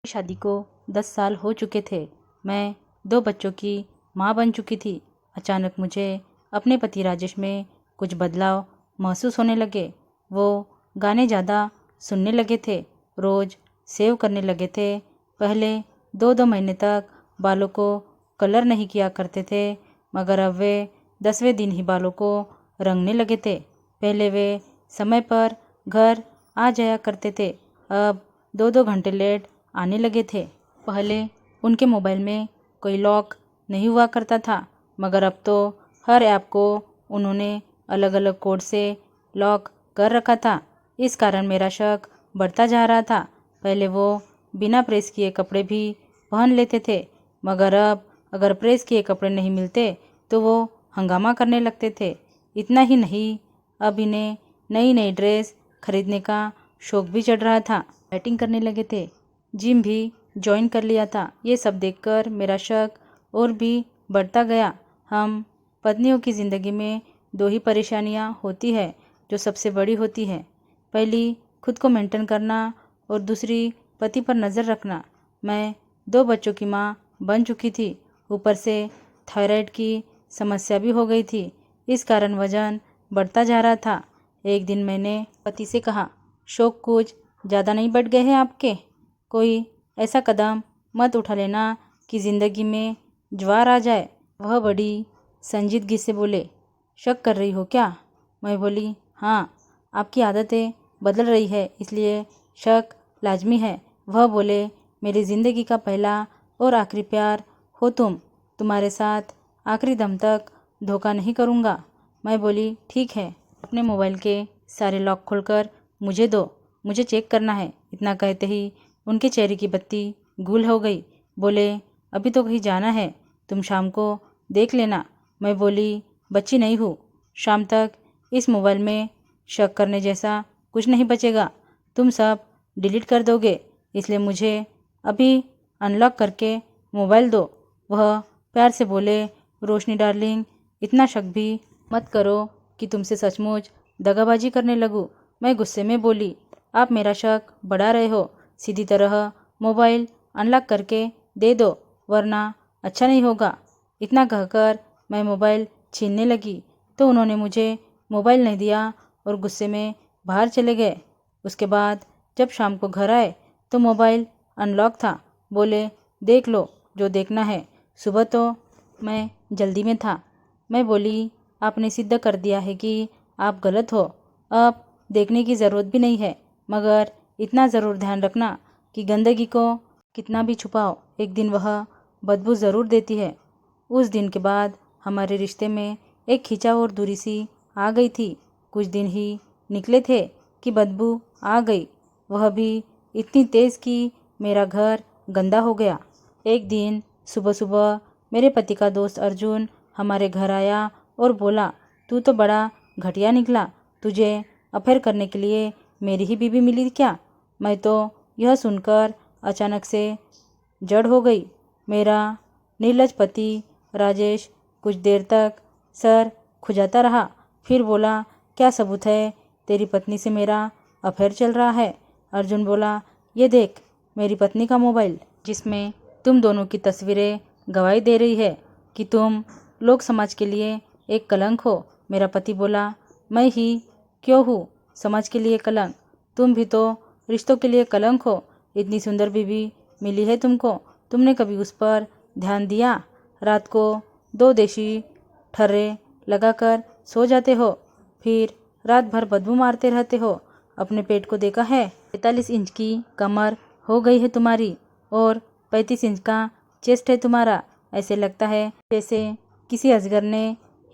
शादी को 10 साल हो चुके थे। मैं 2 बच्चों की माँ बन चुकी थी। अचानक मुझे अपने पति राजेश में कुछ बदलाव महसूस होने लगे। वो गाने ज़्यादा सुनने लगे थे, रोज़ सेव करने लगे थे। पहले 2-2 महीने तक बालों को कलर नहीं किया करते थे, मगर अब वे 10वें दिन ही बालों को रंगने लगे थे। पहले वे समय पर घर आ जाया करते थे, अब 2-2 घंटे लेट आने लगे थे। पहले उनके मोबाइल में कोई लॉक नहीं हुआ करता था, मगर अब तो हर ऐप को उन्होंने अलग अलग कोड से लॉक कर रखा था। इस कारण मेरा शक बढ़ता जा रहा था। पहले वो बिना प्रेस किए कपड़े भी पहन लेते थे, मगर अब अगर प्रेस किए कपड़े नहीं मिलते तो वो हंगामा करने लगते थे। इतना ही नहीं, अब इन्हें नई नई ड्रेस खरीदने का शौक भी चढ़ रहा था। बैटिंग करने लगे थे, जिम भी ज्वाइन कर लिया था। ये सब देखकर मेरा शक और भी बढ़ता गया। हम पत्नियों की ज़िंदगी में 2 ही परेशानियां होती है जो सबसे बड़ी होती है। पहली खुद को मेंटेन करना और दूसरी पति पर नज़र रखना। मैं 2 बच्चों की माँ बन चुकी थी, ऊपर से थायराइड की समस्या भी हो गई थी। इस कारण वजन बढ़ता जा रहा था। एक दिन मैंने पति से कहा, शौक कुछ ज़्यादा नहीं बढ़ गए हैं आपके? कोई ऐसा कदम मत उठा लेना कि ज़िंदगी में ज्वार आ जाए। वह बड़ी संजीदगी से बोले, शक कर रही हो क्या? मैं बोली, हाँ, आपकी आदतें बदल रही है इसलिए शक लाजमी है। वह बोले, मेरी ज़िंदगी का पहला और आखिरी प्यार हो तुम। तुम्हारे साथ आखिरी दम तक धोखा नहीं करूँगा। मैं बोली, ठीक है, अपने मोबाइल के सारे लॉक खोलकर मुझे दो, मुझे चेक करना है। इतना कहते ही उनके चेहरे की बत्ती गुल हो गई। बोले, अभी तो कहीं जाना है, तुम शाम को देख लेना। मैं बोली, बच्ची नहीं हूँ, शाम तक इस मोबाइल में शक करने जैसा कुछ नहीं बचेगा। तुम सब डिलीट कर दोगे, इसलिए मुझे अभी अनलॉक करके मोबाइल दो। वह प्यार से बोले, रोशनी डार्लिंग, इतना शक भी मत करो कि तुमसे सचमुच दगाबाजी करने लगूं। मैं गुस्से में बोली, आप मेरा शक बढ़ा रहे हो। सीधी तरह मोबाइल अनलॉक करके दे दो, वरना अच्छा नहीं होगा। इतना कहकर मैं मोबाइल छीनने लगी तो उन्होंने मुझे मोबाइल नहीं दिया और गुस्से में बाहर चले गए। उसके बाद जब शाम को घर आए तो मोबाइल अनलॉक था। बोले, देख लो जो देखना है। सुबह तो मैं जल्दी में था। मैं बोली, आपने सिद्ध कर दिया है कि आप गलत हो, अब देखने की ज़रूरत भी नहीं है। मगर इतना ज़रूर ध्यान रखना कि गंदगी को कितना भी छुपाओ, एक दिन वह बदबू ज़रूर देती है। उस दिन के बाद हमारे रिश्ते में एक खिंचाव और दूरी सी आ गई थी। कुछ दिन ही निकले थे कि बदबू आ गई, वह भी इतनी तेज़ कि मेरा घर गंदा हो गया। एक दिन सुबह सुबह मेरे पति का दोस्त अर्जुन हमारे घर आया और बोला, तू तो बड़ा घटिया निकला, तुझे अफेयर करने के लिए मेरी ही बीवी मिली क्या? मैं तो यह सुनकर अचानक से जड़ हो गई। मेरा निर्लज पति राजेश कुछ देर तक सर खुजाता रहा, फिर बोला, क्या सबूत है तेरी पत्नी से मेरा अफेयर चल रहा है? अर्जुन बोला, ये देख मेरी पत्नी का मोबाइल, जिसमें तुम दोनों की तस्वीरें गवाही दे रही है कि तुम लोग समाज के लिए एक कलंक हो। मेरा पति बोला, मैं ही क्यों हूँ समाज के लिए कलंक? तुम भी तो रिश्तों के लिए कलंक हो। इतनी सुंदर बीवी मिली है तुमको, तुमने कभी उस पर ध्यान दिया? रात को 2 देशी ठर्रे लगाकर सो जाते हो, फिर रात भर बदबू मारते रहते हो। अपने पेट को देखा है? 45 इंच की कमर हो गई है तुम्हारी और 35 इंच का चेस्ट है तुम्हारा। ऐसे लगता है जैसे किसी अजगर ने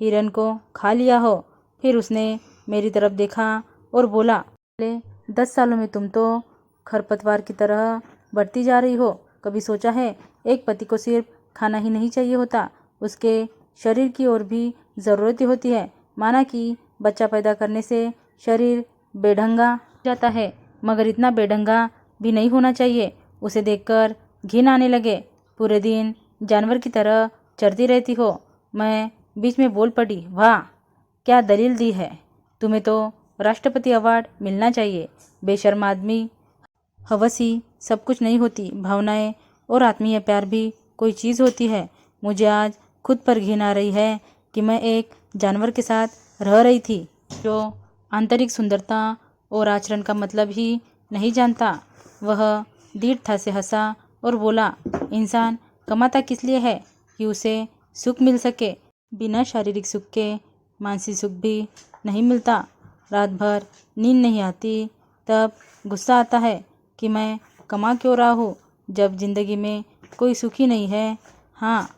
हिरन को खा लिया हो। फिर उसने मेरी तरफ देखा और बोला, अरे 10 सालों में तुम तो खरपतवार की तरह बढ़ती जा रही हो। कभी सोचा है एक पति को सिर्फ खाना ही नहीं चाहिए होता, उसके शरीर की और भी ज़रूरतें होती है। माना कि बच्चा पैदा करने से शरीर बेढंगा हो जाता है, मगर इतना बेढंगा भी नहीं होना चाहिए। उसे देखकर घिन आने लगे। पूरे दिन जानवर की तरह चरती रहती हो। मैं बीच में बोल पड़ी, वाह क्या दलील दी है, तुम्हें तो राष्ट्रपति अवार्ड मिलना चाहिए। बेशर्म आदमी। हवस ही सब कुछ नहीं होती, भावनाएं और आत्मीय प्यार भी कोई चीज़ होती है। मुझे आज खुद पर घिन आ रही है कि मैं एक जानवर के साथ रह रही थी जो आंतरिक सुंदरता और आचरण का मतलब ही नहीं जानता। वह दृढ़ता से हंसा और बोला, इंसान कमाता किस लिए है? कि उसे सुख मिल सके। बिना शारीरिक सुख के मानसिक सुख भी नहीं मिलता। रात भर नींद नहीं आती, तब गुस्सा आता है कि मैं कमा क्यों रहा हूँ जब जिंदगी में कोई सुख ही नहीं है। हाँ,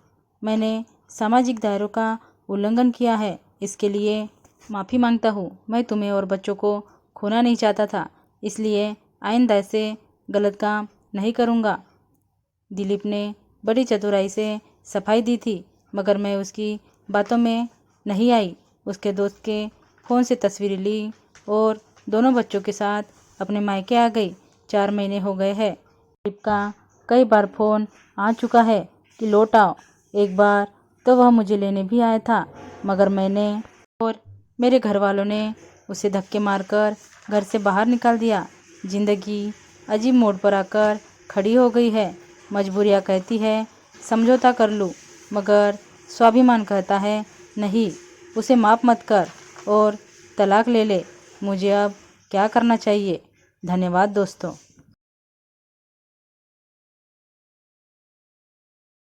मैंने सामाजिक दायरों का उल्लंघन किया है, इसके लिए माफ़ी मांगता हूँ। मैं तुम्हें और बच्चों को खोना नहीं चाहता था, इसलिए आइंदा ऐसे गलत काम नहीं करूँगा। दिलीप ने बड़ी चतुराई से सफाई दी थी, मगर मैं उसकी बातों में नहीं आई। उसके दोस्त के फ़ोन से तस्वीरें ली और दोनों बच्चों के साथ अपने मायके आ गई। 4 महीने हो गए हैं। दिलीप का कई बार फ़ोन आ चुका है कि लौट आओ। एक बार तो वह मुझे लेने भी आया था, मगर मैंने और मेरे घर वालों ने उसे धक्के मारकर घर से बाहर निकाल दिया। जिंदगी अजीब मोड़ पर आकर खड़ी हो गई है। मजबूरियाँ कहती है समझौता कर लूँ, मगर स्वाभिमान कहता है नहीं, उसे माफ़ मत कर और तलाक ले ले। मुझे अब क्या करना चाहिए? धन्यवाद दोस्तों।